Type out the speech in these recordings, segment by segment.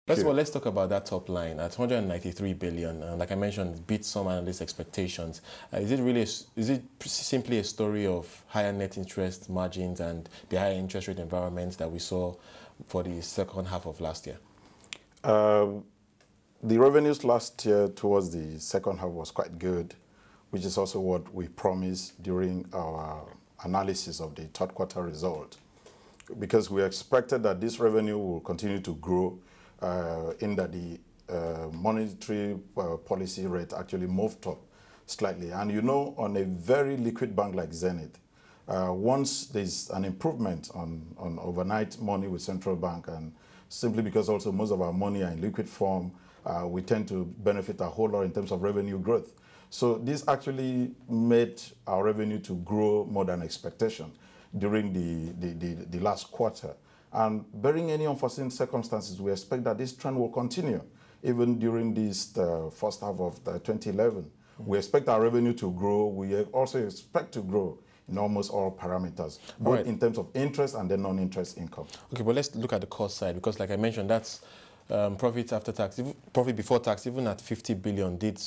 First of all, let's talk about that top line at 193 billion. Like I mentioned, it beat some analyst expectations. Is it simply a story of higher net interest margins and the higher interest rate environment that we saw for the second half of last year? The revenues last year towards the second half was quite good, which is also what we promised during our analysis of the third quarter result, because we expected that this revenue will continue to grow in that the monetary policy rate actually moved up slightly. And you know, on a very liquid bank like Zenith, once there's an improvement on overnight money with central bank, and simply because also most of our money are in liquid form, we tend to benefit a whole lot in terms of revenue growth. So this actually made our revenue to grow more than expectation during the last quarter. And bearing any unforeseen circumstances, we expect that this trend will continue even during this first half of 2011. Mm-hmm. We expect our revenue to grow. We also expect to grow in almost all parameters, both in terms of interest and then non-interest income. Okay, but let's look at the cost side, because like I mentioned, that's profit after tax, profit before tax, even at 50 billion, did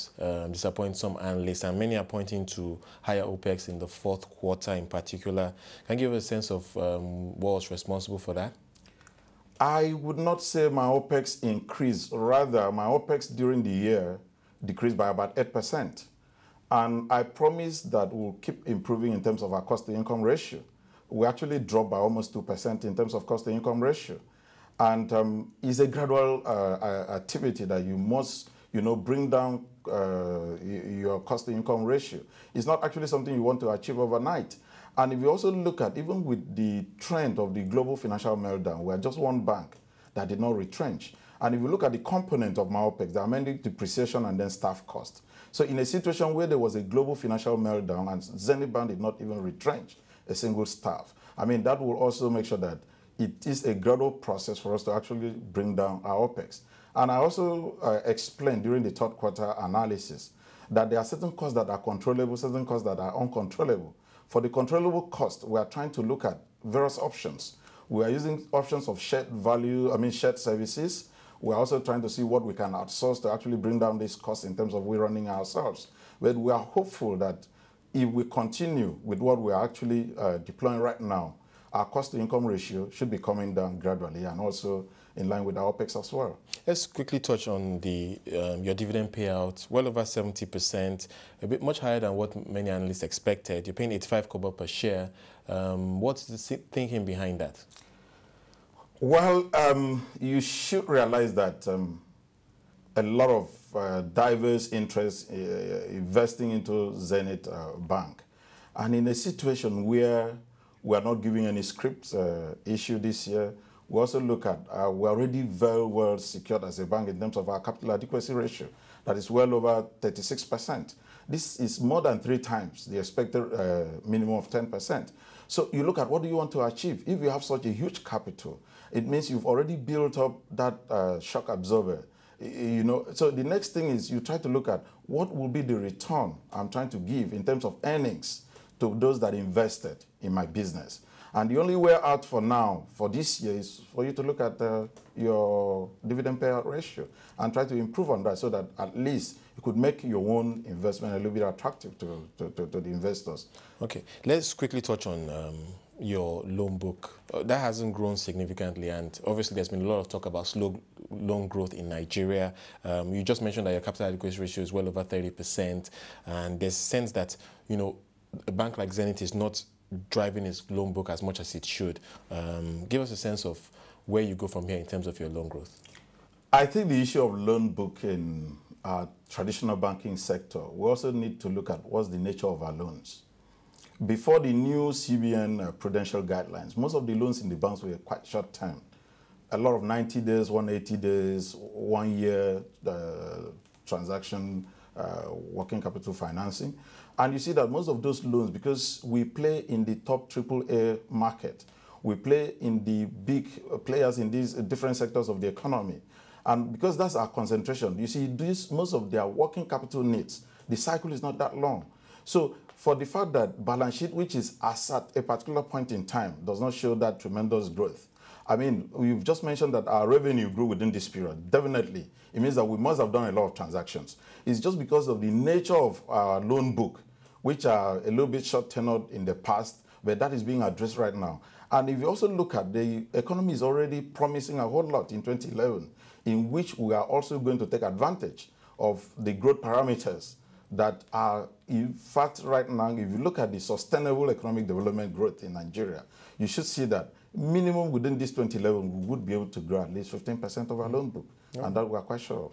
disappoint some analysts, and many are pointing to higher OPEX in the fourth quarter in particular. Can you give us a sense of what was responsible for that? I would not say my OPEX increased. Rather, my OPEX during the year decreased by about 8%. And I promise that we'll keep improving in terms of our cost-to-income ratio. We actually dropped by almost 2% in terms of cost-to-income ratio. And it's a gradual activity that you must, bring down your cost-to-income ratio. It's not actually something you want to achieve overnight. And if you also look at, even with the trend of the global financial meltdown, we are just one bank that did not retrench. And if you look at the component of my OPEX, they are mainly depreciation and then staff cost. So in a situation where there was a global financial meltdown and Zenith Bank did not even retrench a single staff, I mean, that will also make sure that it is a gradual process for us to actually bring down our OPEX. And I also explained during the third quarter analysis that there are certain costs that are controllable, certain costs that are uncontrollable. For the controllable cost, we are trying to look at various options. We are using options of shared services. We are also trying to see what we can outsource to actually bring down this cost in terms of we running ourselves. But we are hopeful that if we continue with what we are actually deploying right now, our cost-to-income ratio should be coming down gradually and also in line with our OPEX as well. Let's quickly touch on your dividend payout, well over 70%, a bit much higher than what many analysts expected. You're paying 85 kobo per share. What's the thinking behind that? Well, you should realize that a lot of diverse interests investing into Zenith Bank. And in a situation where we are not giving any scripts issue this year, we also look at, we're already very well secured as a bank in terms of our capital adequacy ratio. That is well over 36%. This is more than 3 times the expected minimum of 10%. So you look at what do you want to achieve. If you have such a huge capital, it means you've already built up that shock absorber. So the next thing is you try to look at what will be the return I'm trying to give in terms of earnings to those that invested in my business. And the only way out for now, for this year, is for you to look at your dividend payout ratio and try to improve on that so that at least you could make your own investment a little bit attractive to the investors. Okay, let's quickly touch on your loan book. That hasn't grown significantly, and obviously there's been a lot of talk about slow loan growth in Nigeria. You just mentioned that your capital adequacy ratio is well over 30%, and there's a sense that, a bank like Zenith is not driving its loan book as much as it should. Give us a sense of where you go from here in terms of your loan growth. I think the issue of loan book in our traditional banking sector, we also need to look at what's the nature of our loans. Before the new CBN prudential guidelines, most of the loans in the banks were quite short term. A lot of 90 days, 180 days, 1 year transaction, working capital financing. And you see that most of those loans, because we play in the top AAA market, we play in the big players in these different sectors of the economy. And because that's our concentration, you see, most of their working capital needs, the cycle is not that long. So for the fact that balance sheet, which is as at a particular point in time, does not show that tremendous growth, I mean, we've just mentioned that our revenue grew within this period. Definitely. It means that we must have done a lot of transactions. It's just because of the nature of our loan book, which are a little bit short-tenured in the past, but that is being addressed right now. And if you also look at the economy is already promising a whole lot in 2011, in which we are also going to take advantage of the growth parameters that are, in fact, right now, if you look at the sustainable economic development growth in Nigeria, you should see that minimum within this 2011, we would be able to grow at least 15% of our loan book, and that we are quite sure of.